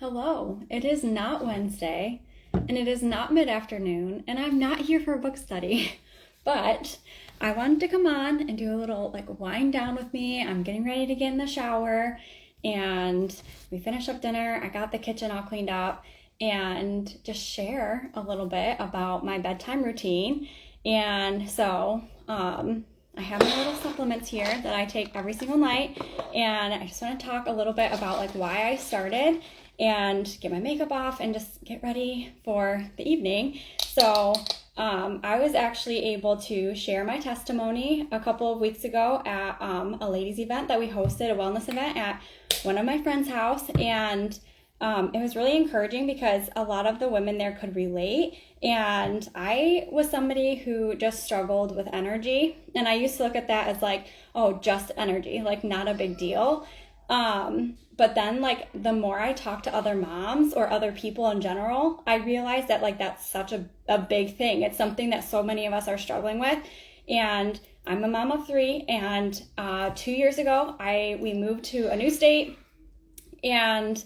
Hello, it is not Wednesday, and it is not mid-afternoon, and I'm not here for a book study, but I wanted to come on and do a little wind down with me. I'm getting ready to get in the shower, and we finished up dinner. I got the kitchen all cleaned up, and just share a little bit about my bedtime routine. And so, I have my little supplements here that I take every single night, and I just want to talk a little bit about why I started and get my makeup off and just get ready for the evening. So I was actually able to share my testimony a couple of weeks ago at a ladies event that we hosted, a wellness event at one of my friend's house, and it was really encouraging because a lot of the women there could relate. And I was somebody who just struggled with energy, and I used to look at that as oh, just energy, not a big deal. But then the more I talk to other moms or other people in general, I realized that that's such a big thing. It's something that so many of us are struggling with. And I'm a mom of 3, and 2 years ago we moved to a new state, and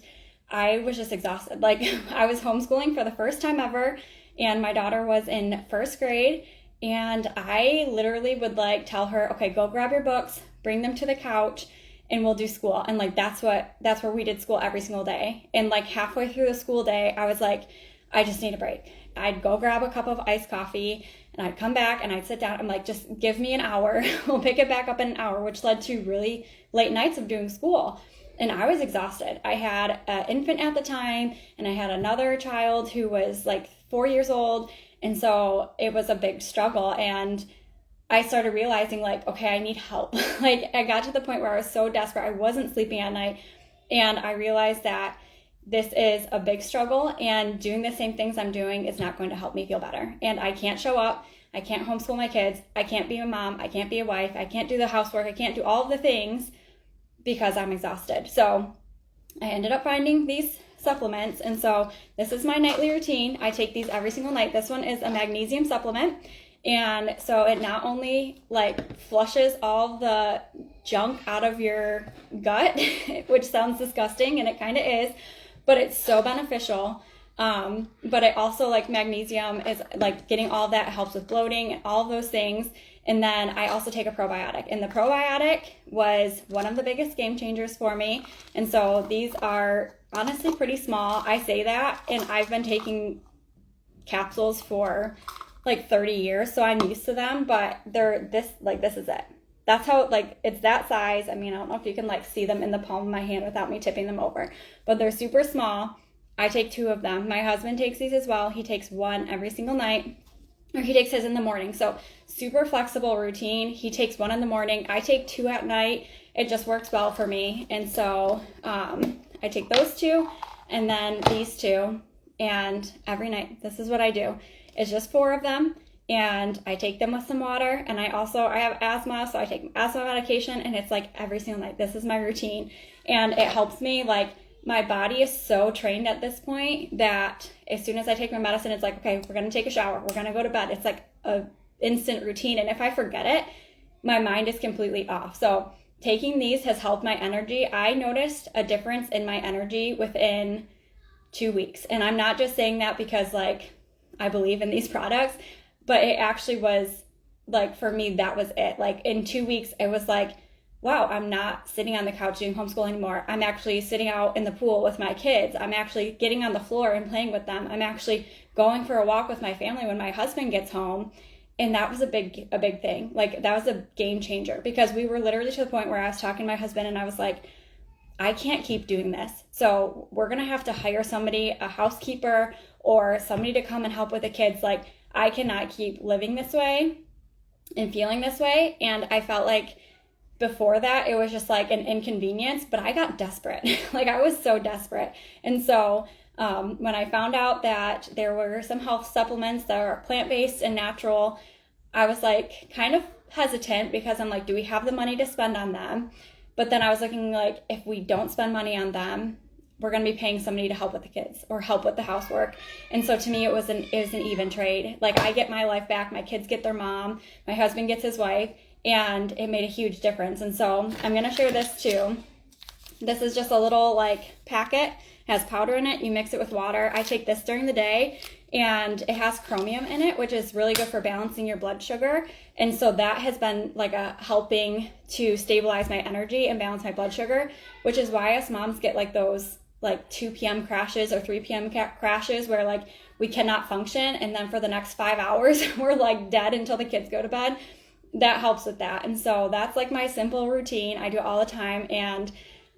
I was just exhausted. I was homeschooling for the first time ever, and my daughter was in 1st grade, and I literally would tell her, okay, go grab your books, bring them to the couch, and we'll do school. And that's where we did school every single day. And halfway through the school day, I was I just need a break. I'd go grab a cup of iced coffee, and I'd come back and I'd sit down. I'm just give me an hour. We'll pick it back up in an hour, which led to really late nights of doing school. And I was exhausted. I had an infant at the time, and I had another child who was 4 years old. And so it was a big struggle. And I started realizing okay, I need help. I got to the point where I was so desperate. I wasn't sleeping at night. And I realized that this is a big struggle, and doing the same things I'm doing is not going to help me feel better. And I can't show up. I can't homeschool my kids. I can't be a mom. I can't be a wife. I can't do the housework. I can't do all of the things because I'm exhausted. So I ended up finding these supplements. And so this is my nightly routine. I take these every single night. This one is a magnesium supplement. And so it not only flushes all the junk out of your gut, which sounds disgusting, and it kind of is, but it's so beneficial. But it also magnesium is getting all that, helps with bloating and all of those things. And then I also take a probiotic, and the probiotic was one of the biggest game changers for me. And so these are honestly pretty small. I say that, and I've been taking capsules for 30 years, so I'm used to them, but they're this is it. That's how it's that size. I mean, I don't know if you can see them in the palm of my hand without me tipping them over, but they're super small. I take 2 of them. My husband takes these as well. He takes 1 every single night, or he takes his in the morning. So super flexible routine. He takes 1 in the morning. I take 2 at night. It just works well for me. And so I take those 2 and then these 2, and every night, this is what I do. It's just 4 of them, and I take them with some water. And I have asthma, so I take asthma medication, and it's every single night. This is my routine, and it helps me. My body is so trained at this point that as soon as I take my medicine, it's okay, we're going to take a shower. We're going to go to bed. It's a instant routine. And if I forget it, my mind is completely off. So taking these has helped my energy. I noticed a difference in my energy within 2 weeks. And I'm not just saying that because I believe in these products, but it actually was for me, that was it. In 2 weeks, it was wow, I'm not sitting on the couch doing homeschool anymore. I'm actually sitting out in the pool with my kids. I'm actually getting on the floor and playing with them. I'm actually going for a walk with my family when my husband gets home. And that was a big thing. That was a game changer, because we were literally to the point where I was talking to my husband, and I was I can't keep doing this. So we're going to have to hire somebody, a housekeeper, or somebody to come and help with the kids. I cannot keep living this way and feeling this way. And I felt before that, it was just an inconvenience, but I got desperate. I was so desperate. And so when I found out that there were some health supplements that are plant-based and natural, I was kind of hesitant, because I'm do we have the money to spend on them? But then I was looking if we don't spend money on them, we're going to be paying somebody to help with the kids or help with the housework. And so to me, it was an even trade. I get my life back. My kids get their mom. My husband gets his wife. And it made a huge difference. And so I'm going to share this too. This is just a little like packet, has powder in it. You mix it with water. I take this during the day, and it has chromium in it, which is really good for balancing your blood sugar. And so that has been like a helping to stabilize my energy and balance my blood sugar, which is why us moms get like those like 2 p.m. crashes or 3 p.m. crashes where like we cannot function. And then for the next 5 hours, we're like dead until the kids go to bed. That helps with that. And so that's like my simple routine. I do it all the time. And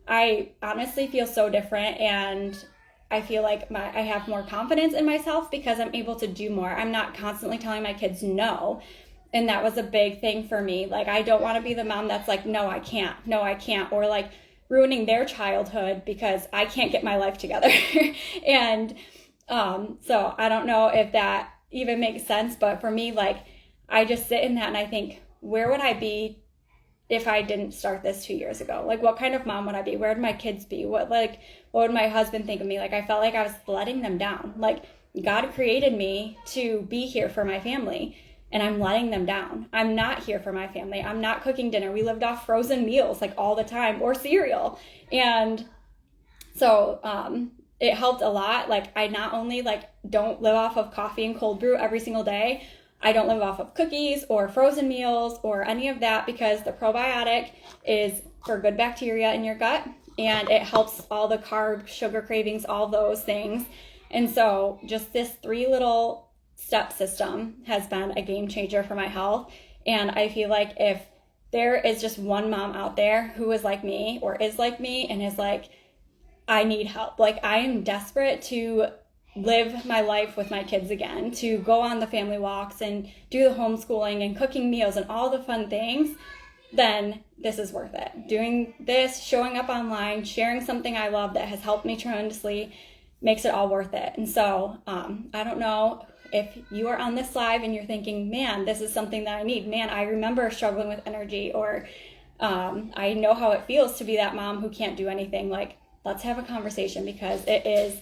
I honestly feel so different, and I feel like I have more confidence in myself because I'm able to do more. I'm not constantly telling my kids no. And that was a big thing for me. Like, I don't want to be the mom that's like, no, I can't. No, I can't. Or like ruining their childhood because I can't get my life together. And so I don't know if that even makes sense. But for me, like, I just sit in that and I think, where would I be if I didn't start this 2 years ago? Like, what kind of mom would I be? Where would my kids be? What would my husband think of me? Like, I felt like I was letting them down. Like, God created me to be here for my family, and I'm letting them down. I'm not here for my family. I'm not cooking dinner. We lived off frozen meals like all the time, or cereal. And so it helped a lot. Like, I not only like don't live off of coffee and cold brew every single day, I don't live off of cookies or frozen meals or any of that, because the probiotic is for good bacteria in your gut, and it helps all the carb, sugar cravings, all those things. And so just this 3 little step system has been a game changer for my health. And I feel like if there is just one mom out there who is like me or is like me and is like, I need help. Like, I am desperate to live my life with my kids again, to go on the family walks and do the homeschooling and cooking meals and all the fun things, then this is worth it. Doing this, showing up online, sharing something I love that has helped me tremendously, makes it all worth it. And so I don't know if you are on this live and you're thinking, man, this is something that I need. Man, I remember struggling with energy, or I know how it feels to be that mom who can't do anything. Like, let's have a conversation, because it is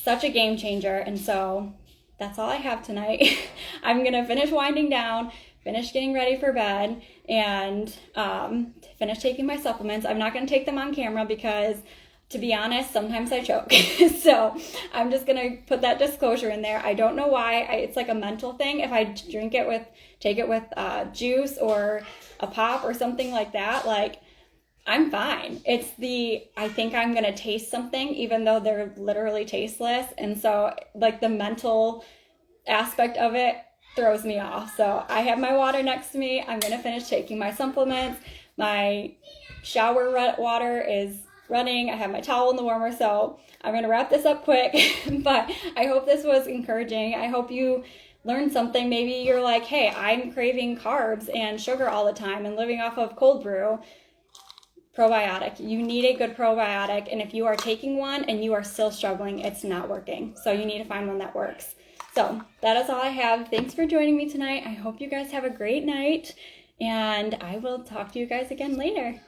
such a game changer. And so that's all I have tonight. I'm going to finish winding down, finish getting ready for bed, and finish taking my supplements. I'm not going to take them on camera because, to be honest, sometimes I choke. So I'm just going to put that disclosure in there. I don't know why. It's like a mental thing. If I take it with juice or a pop or something like that, like, I'm fine. I think I'm going to taste something, even though they're literally tasteless. And so like the mental aspect of it throws me off. So I have my water next to me. I'm going to finish taking my supplements. My shower water is running. I have my towel in the warmer. So I'm going to wrap this up quick, but I hope this was encouraging. I hope you learned something. Maybe you're like, hey, I'm craving carbs and sugar all the time and living off of cold brew. Probiotic. You need a good probiotic, and if you are taking one and you are still struggling, it's not working. So you need to find one that works. So that is all I have. Thanks for joining me tonight. I hope you guys have a great night, and I will talk to you guys again later.